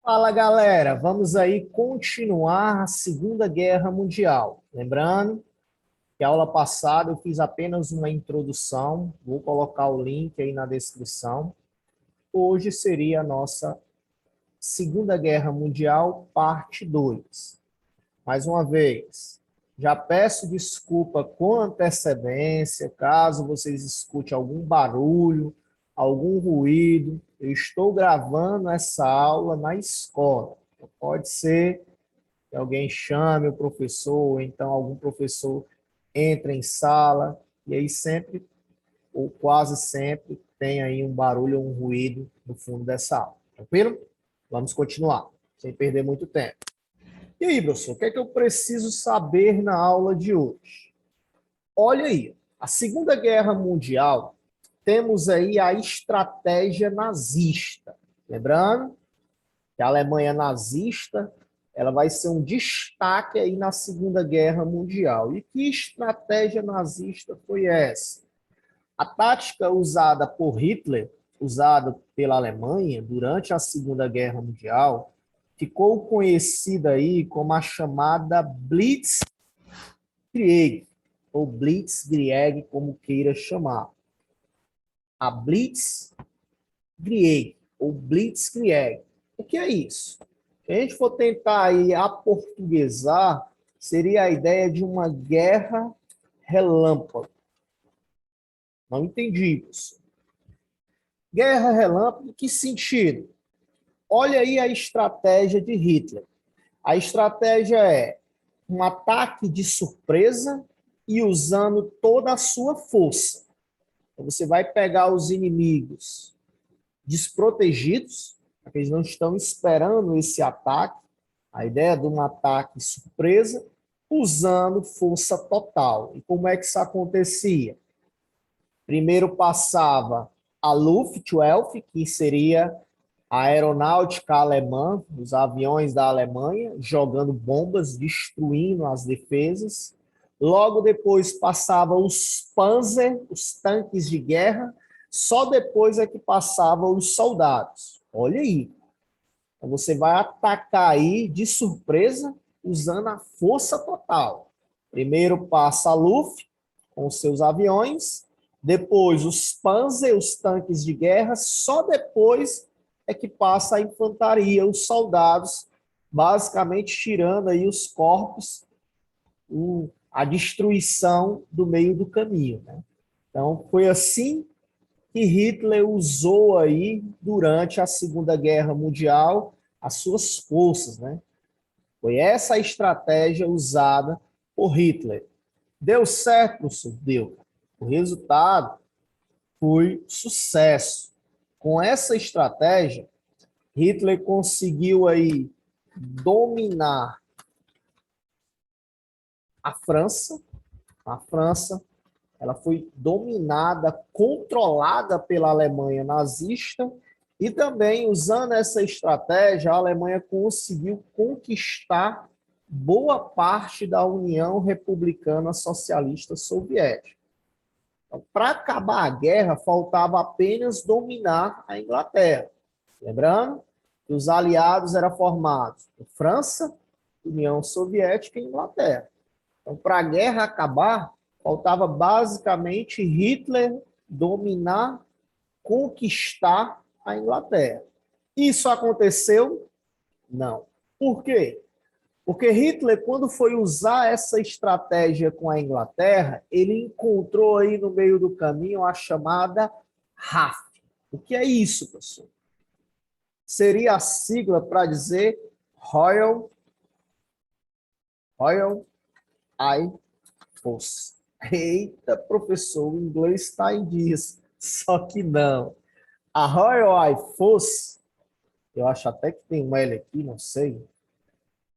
Fala, galera. Vamos aí continuar a Segunda Guerra Mundial. Lembrando que a aula passada eu fiz apenas uma introdução, vou colocar o link aí na descrição. Hoje seria a nossa Segunda Guerra Mundial, parte 2. Mais uma vez, já peço desculpa com antecedência, caso vocês escutem algum barulho, algum ruído. Eu estou gravando essa aula na escola. Pode ser que alguém chame o professor, ou então algum professor entre em sala, e aí sempre, ou quase sempre, tem aí um barulho ou um ruído no fundo dessa aula. Tranquilo? Vamos continuar, sem perder muito tempo. E aí, professor, o que é que eu preciso saber na aula de hoje? Olha aí, a Segunda Guerra Mundial, temos aí a estratégia nazista. Lembrando que a Alemanha nazista, ela vai ser um destaque aí na Segunda Guerra Mundial. E que estratégia nazista foi essa? A tática usada por Hitler, usada pela Alemanha durante a Segunda Guerra Mundial, ficou conhecida aí como a chamada Blitzkrieg, ou Blitzkrieg, como queira chamar. A Blitzkrieg, ou Blitzkrieg. O que é isso? Se a gente for tentar aí aportuguesar, seria a ideia de uma guerra relâmpago. Não entendi isso. Guerra relâmpago, em que sentido? Olha aí a estratégia de Hitler. A estratégia é um ataque de surpresa e usando toda a sua força. Então, você vai pegar os inimigos desprotegidos, porque eles não estão esperando esse ataque, a ideia de um ataque surpresa, usando força total. E como é que isso acontecia? Primeiro passava a Luftwaffe, que seria a aeronáutica alemã, os aviões da Alemanha, jogando bombas, destruindo as defesas. Logo depois passava os Panzer, os tanques de guerra. Só depois é que passavam os soldados. Olha aí. Então você vai atacar aí de surpresa, usando a força total. Primeiro passa a Luft, com seus aviões. Depois os Panzer, os tanques de guerra. Só depois é que passa a infantaria, os soldados, basicamente tirando aí os corpos, a destruição do meio do caminho, né? Então, foi assim que Hitler usou aí, durante a Segunda Guerra Mundial, as suas forças, né? Foi essa a estratégia usada por Hitler. Deu certo, professor? Deu. O resultado foi sucesso. Com essa estratégia, Hitler conseguiu aí dominar a França. A França, ela foi dominada, controlada pela Alemanha nazista, e também, usando essa estratégia, a Alemanha conseguiu conquistar boa parte da União Republicana Socialista Soviética. Então, para acabar a guerra, faltava apenas dominar a Inglaterra. Lembrando que os aliados eram formados por França, União Soviética e Inglaterra. Então, para a guerra acabar, faltava basicamente Hitler dominar, conquistar a Inglaterra. Isso aconteceu? Não. Por quê? Porque Hitler, quando foi usar essa estratégia com a Inglaterra, ele encontrou aí no meio do caminho a chamada RAF. O que é isso, pessoal? Seria a sigla para dizer Royal Air Force. Eita, professor, o inglês está em dias. Só que não. A Royal Air Force, eu acho até que tem um L aqui, não sei.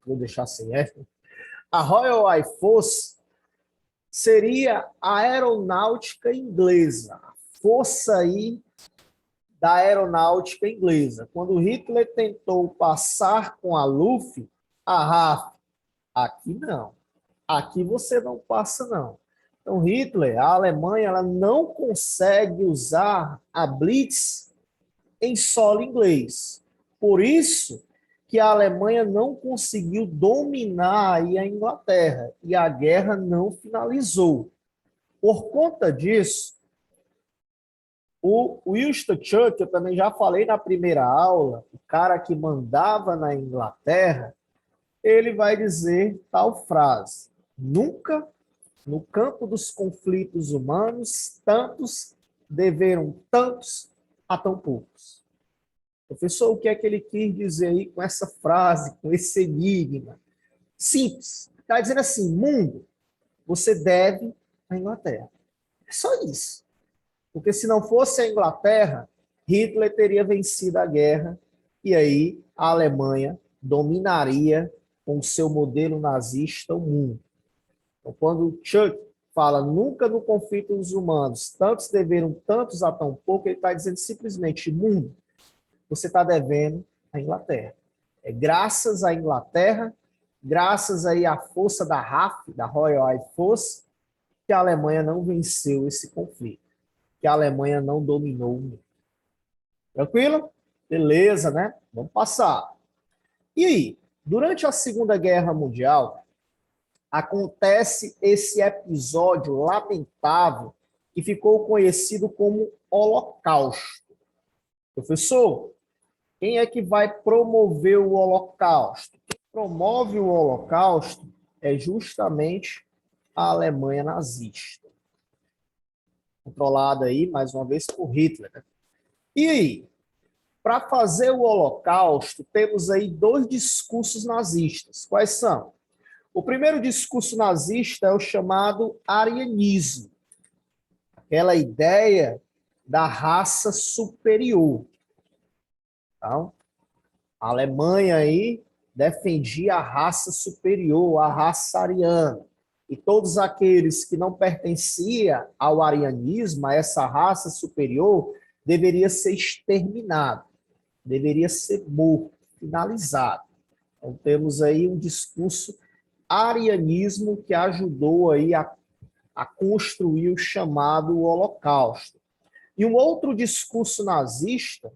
Vou deixar sem F. A Royal Air Force seria a aeronáutica inglesa, a força aí da aeronáutica inglesa. Quando Hitler tentou passar com a Luft, a RAF, aqui não. Aqui você não passa, não. Então, Hitler, a Alemanha, ela não consegue usar a Blitz em solo inglês. Por isso que a Alemanha não conseguiu dominar aí a Inglaterra e a guerra não finalizou. Por conta disso, o Winston Churchill, que eu também já falei na primeira aula, o cara que mandava na Inglaterra, ele vai dizer tal frase: nunca, no campo dos conflitos humanos, tantos deveram tantos a tão poucos. Professor, o que é que ele quis dizer aí com essa frase, com esse enigma? Simples. Está dizendo assim, mundo, você deve à Inglaterra. É só isso. Porque se não fosse a Inglaterra, Hitler teria vencido a guerra e aí a Alemanha dominaria com o seu modelo nazista o mundo. Então, quando Chuck fala nunca no conflito dos humanos, tantos deveram tantos a tão pouco, ele está dizendo simplesmente, mundo, você está devendo à Inglaterra. É graças à Inglaterra, graças aí à força da RAF, da Royal Air Force, que a Alemanha não venceu esse conflito, que a Alemanha não dominou o mundo. Tranquilo? Beleza, né? Vamos passar. E aí, durante a Segunda Guerra Mundial, acontece esse episódio lamentável que ficou conhecido como Holocausto. Professor, quem é que vai promover o Holocausto? Quem promove o Holocausto é justamente a Alemanha nazista, controlada aí, mais uma vez, por Hitler. Né? E aí, para fazer o Holocausto, temos aí dois discursos nazistas. Quais são? O primeiro discurso nazista é o chamado arianismo, aquela ideia da raça superior. Então, a Alemanha aí defendia a raça superior, a raça ariana. E todos aqueles que não pertenciam ao arianismo, a essa raça superior, deveria ser exterminado, deveria ser morto, finalizado. Então temos aí um discurso arianismo que ajudou aí a construir o chamado Holocausto. E um outro discurso nazista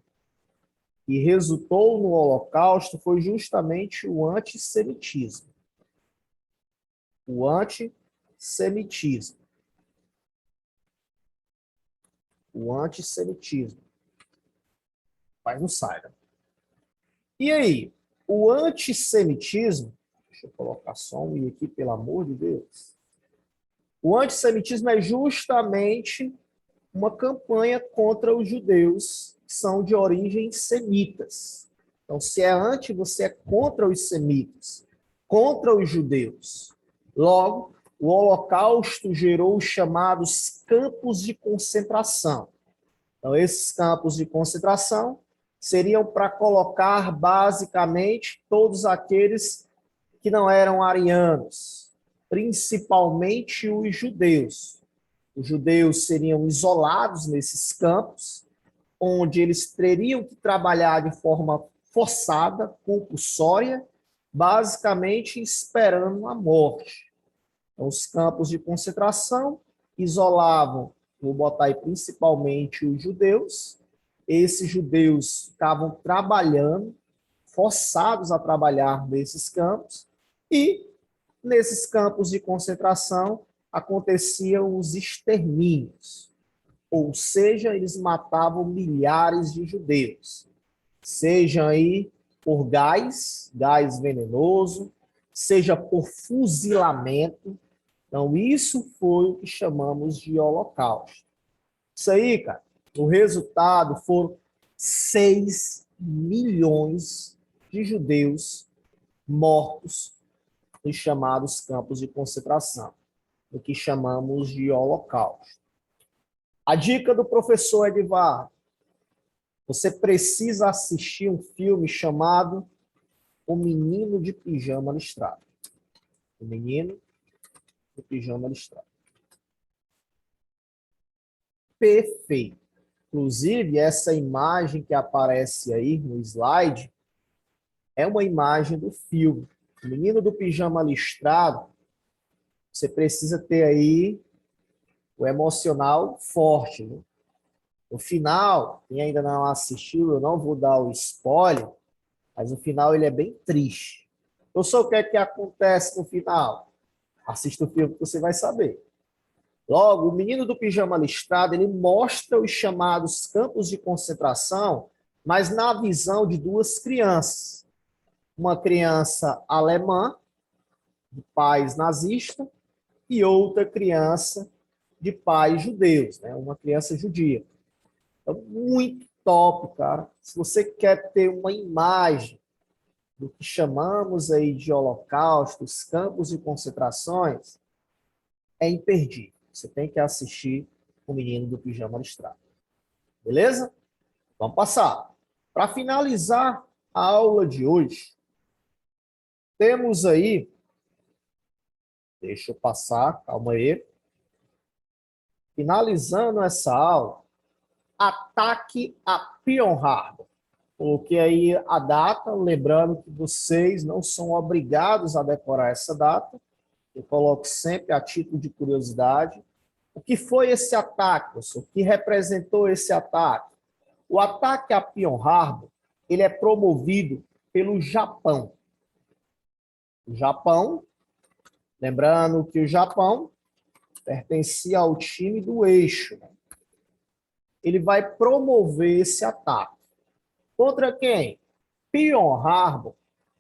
que resultou no Holocausto foi justamente o antissemitismo. O antissemitismo. O antissemitismo. Mas não saiba. E aí, o antissemitismo, deixa eu colocar só um i aqui, pelo amor de Deus. O antissemitismo é justamente uma campanha contra os judeus que são de origem semitas. Então, se é anti, você é contra os semitas, contra os judeus. Logo, o Holocausto gerou os chamados campos de concentração. Então, esses campos de concentração seriam para colocar, basicamente, todos aqueles que não eram arianos, principalmente os judeus. Os judeus seriam isolados nesses campos, onde eles teriam que trabalhar de forma forçada, compulsória, basicamente esperando a morte. Então, os campos de concentração isolavam, vou botar aí principalmente os judeus. Esses judeus estavam trabalhando, forçados a trabalhar nesses campos, e nesses campos de concentração aconteciam os extermínios, ou seja, eles matavam milhares de judeus, seja aí por gás venenoso, seja por fuzilamento. Então, isso foi o que chamamos de Holocausto. Isso aí, cara, o resultado foram 6 milhões de judeus mortos nos chamados campos de concentração, o que chamamos de Holocausto. A dica do professor Edivar: você precisa assistir um filme chamado O Menino de Pijama Listrado. O Menino de Pijama Listrado. Perfeito. Inclusive, essa imagem que aparece aí no slide é uma imagem do filme. O Menino do Pijama Listrado, você precisa ter aí o emocional forte. Né? No final, quem ainda não assistiu, eu não vou dar o spoiler, Mas o final ele é bem triste. Professor, o que é que acontece no final? Assista o filme que você vai saber. Logo, o menino do pijama listrado, ele mostra os chamados campos de concentração, mas na visão de duas crianças. Uma criança alemã, de pais nazistas, e outra criança de pais judeus, né? Uma criança judia. Então, muito top, cara. Se você quer ter uma imagem do que chamamos aí de holocausto, os campos de concentrações, é imperdível. Você tem que assistir O Menino do Pijama Listrado. Beleza? Vamos passar. Para finalizar a aula de hoje, temos aí, deixa eu passar, calma aí. Finalizando essa aula, ataque a Pearl Harbor. Coloquei aí a data, lembrando que vocês não são obrigados a decorar essa data. Eu coloco sempre a título de curiosidade. O que foi esse ataque? O que representou esse ataque? O ataque a Pearl Harbor, ele é promovido pelo Japão. O Japão, lembrando que o Japão pertencia ao time do eixo, né? Ele vai promover esse ataque. Contra quem? Pearl Harbor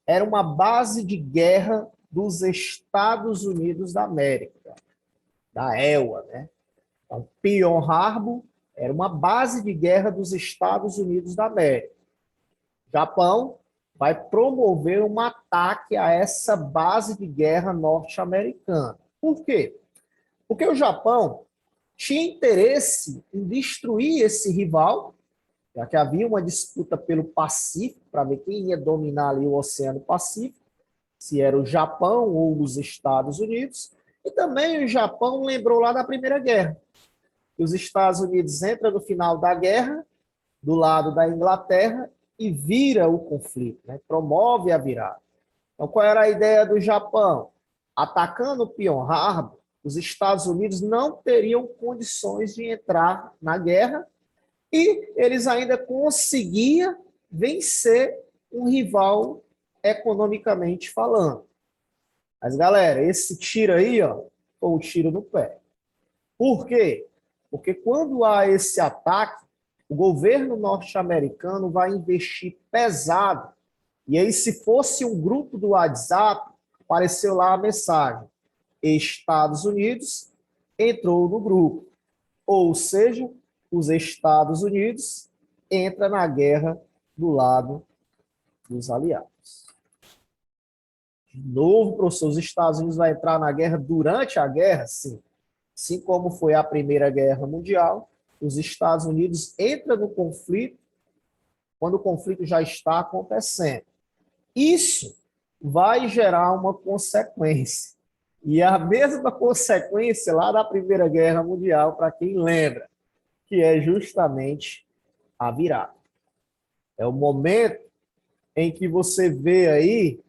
era uma base de guerra dos Estados Unidos da América, da EUA, né? Então, Pearl Harbor era uma base de guerra dos Estados Unidos da América. O Japão vai promover um ataque a essa base de guerra norte-americana. Por quê? Porque o Japão tinha interesse em destruir esse rival, já que havia uma disputa pelo Pacífico, para ver quem ia dominar ali o Oceano Pacífico, se era o Japão ou os Estados Unidos. E também o Japão lembrou lá da Primeira Guerra. Os Estados Unidos entram no final da guerra, do lado da Inglaterra, e vira o conflito, né? Promove a virada. Então, qual era a ideia do Japão? Atacando Pearl Harbor, os Estados Unidos não teriam condições de entrar na guerra e eles ainda conseguiam vencer um rival economicamente falando. Mas, galera, esse tiro aí, ó, foi um tiro no pé. Por quê? Porque quando há esse ataque, o governo norte-americano vai investir pesado. E aí, se fosse um grupo do WhatsApp, apareceu lá a mensagem: Estados Unidos entrou no grupo. Ou seja, os Estados Unidos entram na guerra do lado dos aliados. De novo, professor, os Estados Unidos vão entrar na guerra durante a guerra? Sim. Assim como foi a Primeira Guerra Mundial, os Estados Unidos entram no conflito quando o conflito já está acontecendo. Isso vai gerar uma consequência. E a mesma consequência lá da Primeira Guerra Mundial, para quem lembra, que é justamente a virada. É o momento em que você vê aí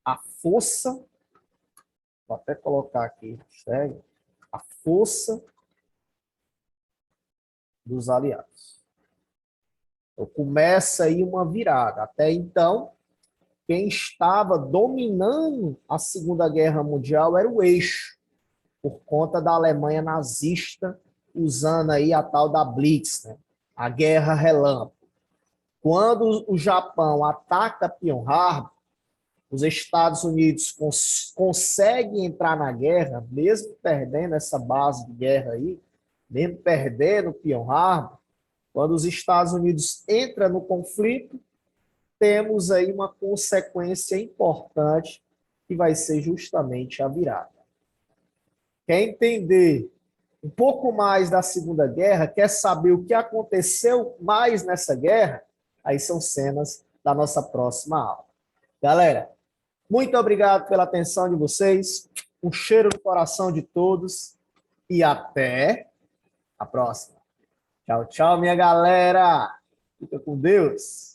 a força, vou até colocar aqui, segue, a força dos aliados. Então, começa aí uma virada. Até então, quem estava dominando a Segunda Guerra Mundial era o eixo, por conta da Alemanha nazista, usando aí a tal da Blitz, né? A Guerra Relâmpago. Quando o Japão ataca Pearl Harbor, os Estados Unidos conseguem entrar na guerra, mesmo perdendo essa base de guerra aí, mesmo perdendo Pearl Harbor, quando os Estados Unidos entram no conflito, temos aí uma consequência importante que vai ser justamente a virada. Quer entender um pouco mais da Segunda Guerra, quer saber o que aconteceu mais nessa guerra? Aí são cenas da nossa próxima aula. Galera, muito obrigado pela atenção de vocês, um cheiro no coração de todos e até a próxima. Tchau, tchau, minha galera. Fica com Deus.